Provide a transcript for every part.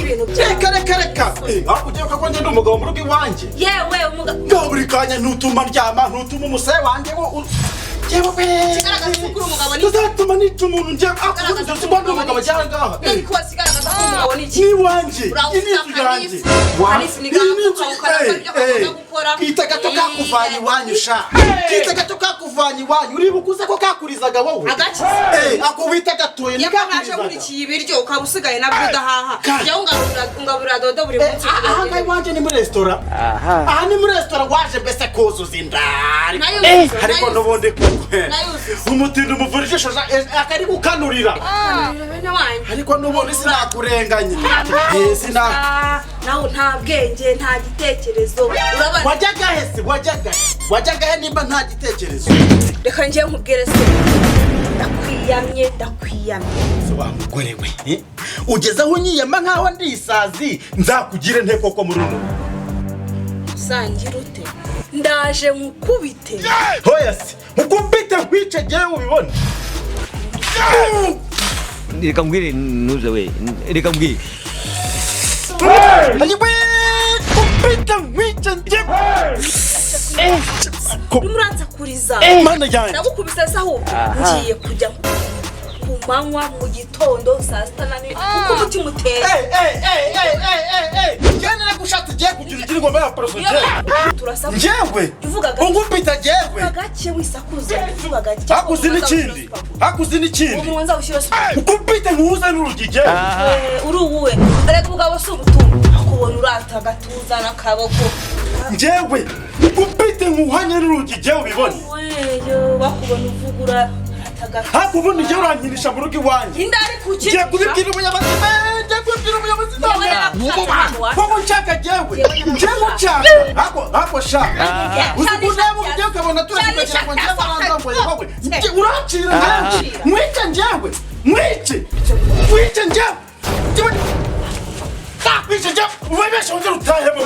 ibintu reka ugiye ko ngende umugabo mu rugo iwanjye yewe umugabo buri kanya ntutuma ndyama ntutuma umusaya wanjye yewe kigaragaza ko umugabo ni uzatuma nica umuntu njye akubuza ubona umugabo cyangwa ngaha ariko kigaragaza ko umugabo ni iki ni wanjye inzu yanjye kita gato kakuvanye iwanyu sha kita gato kakuvanye iwanyu uribukuze ko kakurizaga wowe ako wita gatoye ni kakurizaga muri kibiryo ukabusigaye nabyo udahaha jya ungaburira dodo buri munsi aha ngaho iwanjye ni muri restaurant aha ni muri restaurant waje mbese kuzuza indari ariko n'ubundi umutindo umuvurije akari gukanurira ariko n'ubundi sinakurenganye nawe nta bwenge nta gitekerezo wajyaga he nimba nta gitekerezo reka njye nkubwire se ndakwiyamye so wa mugore we ugeze aho unyiyama nkaho ndi isazi nzakugire nte koko muri runo usangira ute ndaje mukubite hoya se mukubite nkwice jewe ubibona reka mbwire nuze we reka mbwire kubite nkwice njyewe muranza kuriza mana yanjye ndagukubise se ahubwo ngiye kujya ku manywa mu gitondo saa sita na nijoro kuko umutima utera njyewe gushatse ugiye kugira ikiri ngoma ya poroso turasaba njyewe ungupita njyewe gake wisakuza uvuga gake hakuzi n'ikindi umuntu nza ushyira ukupite nkuza n'urugi njyewe uri uwuwe ariko ubugabo si ubutumwa akubona urata agatuza n'akaboko njyewe ukupite nkuhanye n'urugi njyewe ubibona bakubona uvugura hakubundi njyewe urankinisha mu rugo iwanjye ngiye kubibwira umuyobozi koko nshaka njyewe nshaka hako shaka uzi kundeba ugiye ukabona turashikakira ngo njyewe aranzambuye wowe uracira mwice njyewe mwice njyewe kakwice njyewe wibeshe wongere utahemo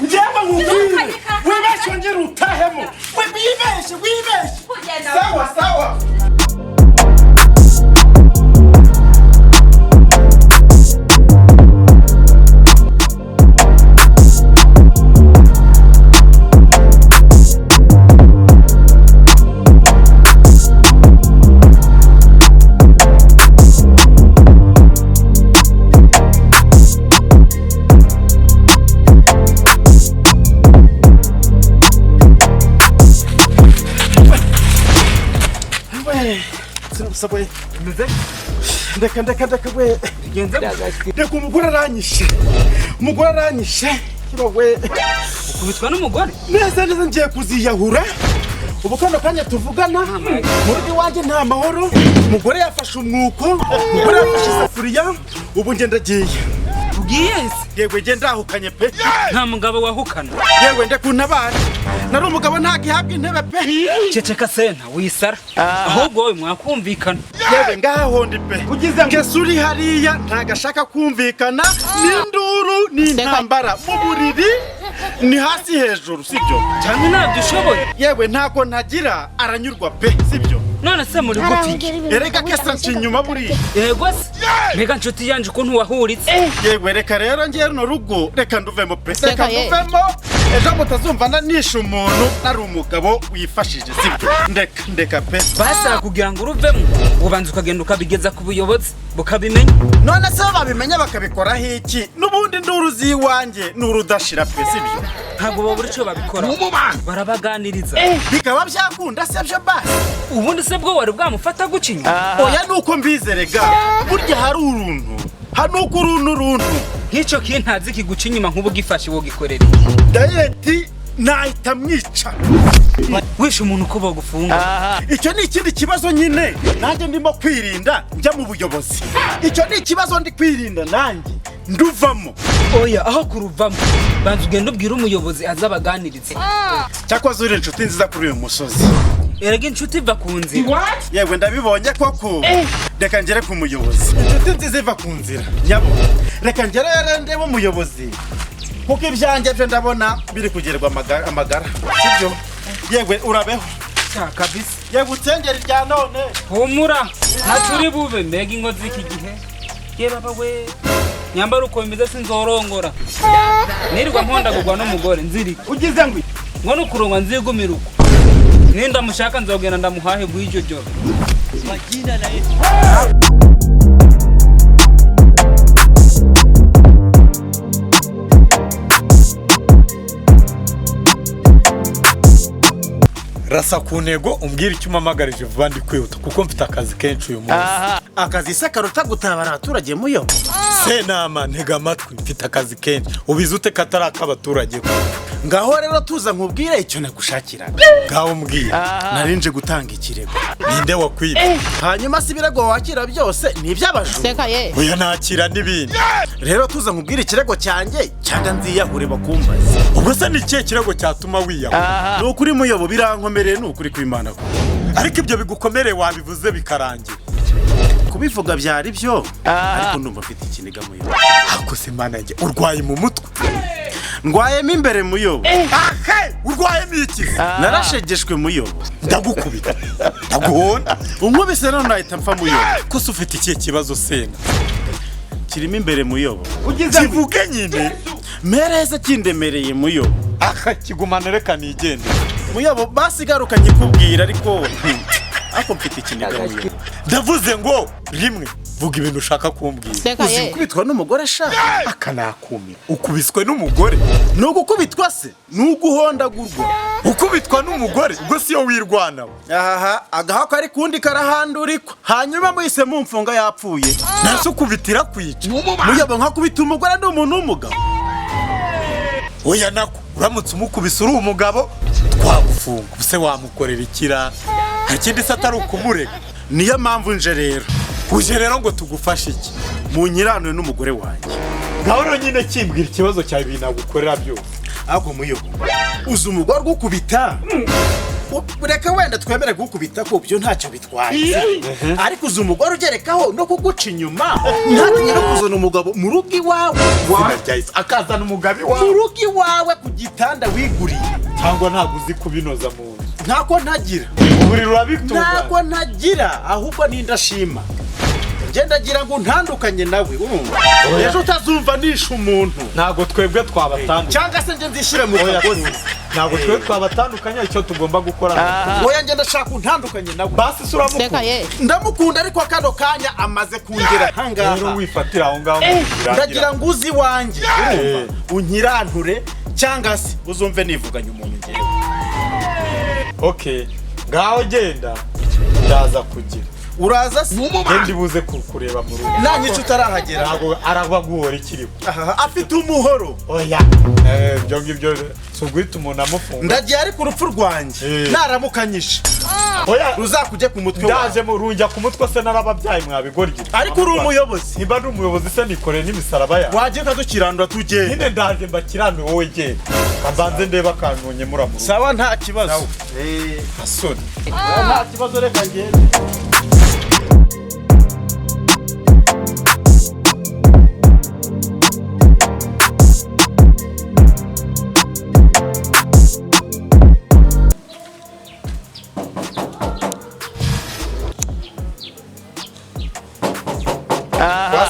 njyewe nkubwire wibeshe wongere utahemo wibeshe sawa Sabwe meze ndeka we genza reka umugore aranyishe kibawe ukubitwa n'umugore neza ngiye kuziyahura ubu kano kanya tuvugana muri wanjye nta mahoro umugore yafashe umwuko umugore yafashe isafuriya ubu ndagiye ugiye yewe genda ahukanye pe nta mugabo wahukana yewe ndakuntabara nari umugabo ntagihabwa intebe pe ceceka senta wisara ahubwo wowe mwakumvikana yewe ngaho ndi pe kessi uri hariya ntagashaka kumvikana n'induru n'intambara mu buriri ni hasi hejuru sibyo cyane ntabyo ushoboye yewe ntako ntagira aranyurwa pe sibyo none se muri gupiki erega kessi nci inyuma buriya yego se mbega nshuti yanje ukuntu wahuritse yewe reka rero njye runo rugo reka nduvemo pe reka nduvemo ejo mutazumva nishe umuntu nari umugabo wifashije sibyo ndeka pe basaba kugira ngo uruvemo ubanza ukagenda ukabigeza ku buyobozi bukabimenya none se babimenya bakabikoraho iki n'ubundi nduru z'iwanjye n'urudashira pe sibyo ntabwo babura icyo babikora barabaganiriza bikaba byakunda se byo basi ubundi se bwo wari bwamufata gucinya oya nuko mbizerega burya hari uruntu hanuko uruntu nk'icyo kintazi kiguca inyuma nk'ubu gifashe wo gikorera dayeti nahita mwica wishe umuntu uko bagufunga icyo ni ikindi kibazo nyine nanjye ndimo kwirinda njya mu buyobozi icyo ni ikibazo ndi kwirinda nanjye nduvamo oya aho kuruvamo banza ugenda ubwira umuyobozi azabaganirize cyakoze uri inshuti nziza kuri uyu musozi erega inshuti iva ku nzira yewe ndabibonye koko reka ngere ku muyobozi inshuti nziza iva ku nzira nyabo reka ngere ndebe umuyobozi kuko ibyanjye byo ndabona biri kugerwa amagara sibyo yewe urabeho kabisa yewe utsengera irya none humura ntacyo uri bube mbega inkozi z'iki gihe ye baba we nyambara uko bimeze sinzorongora nirirwa mpondagurwa n'umugore nzirika ugize ngo ngo nukurongwa nzigumira uko ninda mushaka nzogenda ndamuhahe bw'iryo joro magina na rasa ku ntego umbwira icyo umamagarije vuba ndi kwihuta kuko mfite akazi kenshi uyu munsi. akazi se karuta gutabara abaturage muyo Sentama ntega amatwi mfite akazi kenshi ubizi ute katari ak'abaturage ngaho rero tuza nkubwire icyo nagushakiraga ngaho mbwira narinje gutanga ikirego ninde wakwibye hanyuma si ibirego wakira byose ni iby'abajura oya nakira n'ibindi rero tuza nkubwire ikirego cyanjye cyangwa nziyahure bakumbaze ubwo se ni ikihe kirego cyatuma wiyahura? ni ukuri muyobo birankomereye ni ukuri kw'Imana ko ariko ibyo bigukomereye wabivuze bikarangira kubivuga byari byo ariko ndumva mfite ikiniga muyobo ako se mana njye urwaye mu mutwe ndwayemo imbere muyobo urwayemo iki narashegeshwe muyobo ndagukubita ndaguhonda unkubise none nahita mpfa muyobo ko se ufite ikihe kibazo Sena kirimo imbere muyobo kivuge nyine mereze kindemereye muyobo kigumana reka nigende muyobo basigaruka nyikubwira ariko mfite ikiniga muyobo ndavuze ngo rimwe vuga ibintu ushaka kumbwira uzi gukubitwa n'umugore sha akanakumira ukubiswe n'umugore ni ugukubitwa se ni uguhondagurwa ukubitwa n'umugore ubwo siyo wirwanaho agaha kari kundi karahandurikwa hanyuma muhise mumfunga yapfuye nase ukubitira kwica muyobo nkakubita umugore ni umuntu w'umugabo oya nako uramutse umukubise uri umugabo twagufunga ubuse wamukorera ikira hari ikindi se atari ukumurega niyo mpamvu nje rero uje rero ngo tugufashe iki munyiranure n'umugore wanjye gahoro nyine kimbwira ikibazo cyawe binagukorera byose ahubwo muyobo uzi umugore gukubita reka wenda twemere gukubita ko byo ntacyo bitwaye ariko uzi umugore ugerekaho no kuguca inyuma ntatinye no kuzana umugabo mu rugo iwawe akazana umugabo iwawe mu rugo iwawe ku gitanda wiguriye cyangwa ntabwo uzi kubinoza mu nzu ntako ntagira uburiro urabitunganya ntabwo ntagira ahubwo n'indashima ngira ngo ntandukanye nawe urumva ejo utazumva nisha umuntu ntabwo twebwe twabatandukanye cyangwa se nje nzishyire mu kagozi ntabwo twebwe twabatandukanye icyo tugomba gukora oya ngenda shaka untandukanye nawe basi se uramukunda ndamukunda ariko kano kanya amaze kungera ahangaha rero wifatira aho ngaho ndagira ngo uzi iwanjye unyiranture cyangwa se uzumve nivuganye umuntu ngewe okay ngaho genda ndaza kugira uraza se ngende buze kureba mu rugo nanyica utarahagera ntabwo arabaguhora ikiriho afite umuhoro oya ibyo ngibyo si uguhita umuntu amufunga ndagiye ariko urupfu rwanjye naramukanyisha oya ruzakujye ku mutwe ndaje runjya ku mutwe se narababyaye mwabigoryi ariko uri umuyobozi niba ndi umuyobozi se nikoreye n'imisaraba yawe wagiye ukadukirandura tugende nyine ndaje mbakiranuye wowe genda kambanze ndeba akantu nyemura mu rugo sawa nta kibazo asoni nta kibazo reka ngende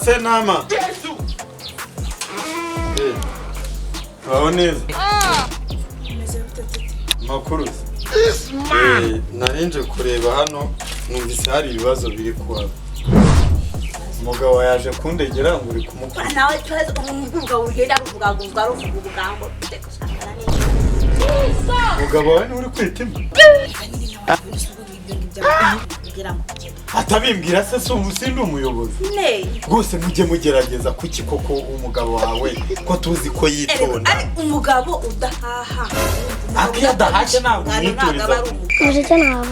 Sentama aho neza makuru narinje kureba hano numvise hari ibibazo biri kuhaba umugabo yaje kundegera ngo uri kumukora nawe twaze umugabo ugenda kuvuga ngo aruvuga ubugambo umugabo wawe uri kwitima atabimbwira se sindi umuyobozi rwose mujye mugerageza kuki koko umugabo wawe ko tuzi ko yitonda ari umugabo udahaha akiya dahashye ntabwo mwituriza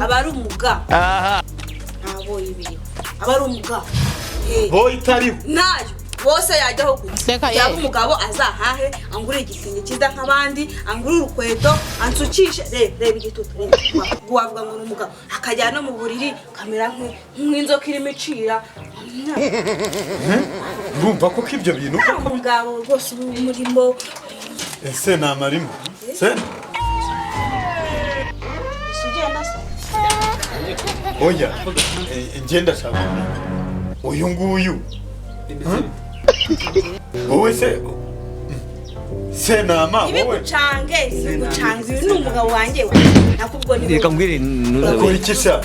aba ari umugabo ntabwo ibiriho aba ari umugabo bo itariho nayo bose yajyaho gusa yaba umugabo azahahe angure igitenge cyiza nk'abandi angure urukweto ansukishe reba igitutu wavuga ngo n'umugabo akajya no mu buriri kamera nk'inzoka irimo icira urumva ko ibyo bintu koko umugabo rwose umurimo ese namarimo se sugenda se oya ngenda shaka uyu nguyu wowe se Sentama wowe ibigucange sigucange uyu ni umugabo wanjye nakubwo ni reka mbwire ukora iki sha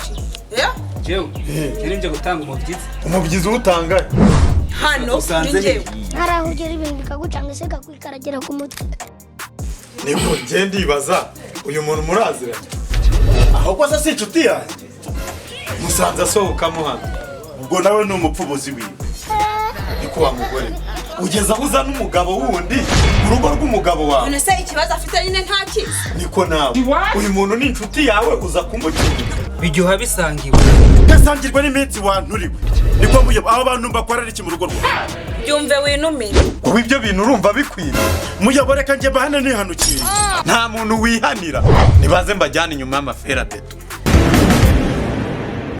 jewe nje gutanga umubyizi utanga hano ni njyewe arahugera ibintu bikagucanga se kakwikaragera ku mutwe niko ngiye ndibaza uyu muntu muraziranye ahubwo se si inshuti yanjye musanze asohokamo hano ubwo nawe ni umupfubuzi wiwe niko wa mugore ugeza aho uzana umugabo wundi mu rugo rw'umugabo wawe none se ikibazo afite nyine nta kizi niko nawe uyu muntu ni inshuti yawe uza kumukinga bijyoha bisangiwe gasangirwa n'iminsi wanturiwe niko mbuye aho abantu bakorera iki mu rugo rwawe byumve winumire ubu ibyo bintu urumva bikwiye muyobore kanjye bahane nihanukire nta muntu wihanira nibaze mbajyana inyuma y'amafera beto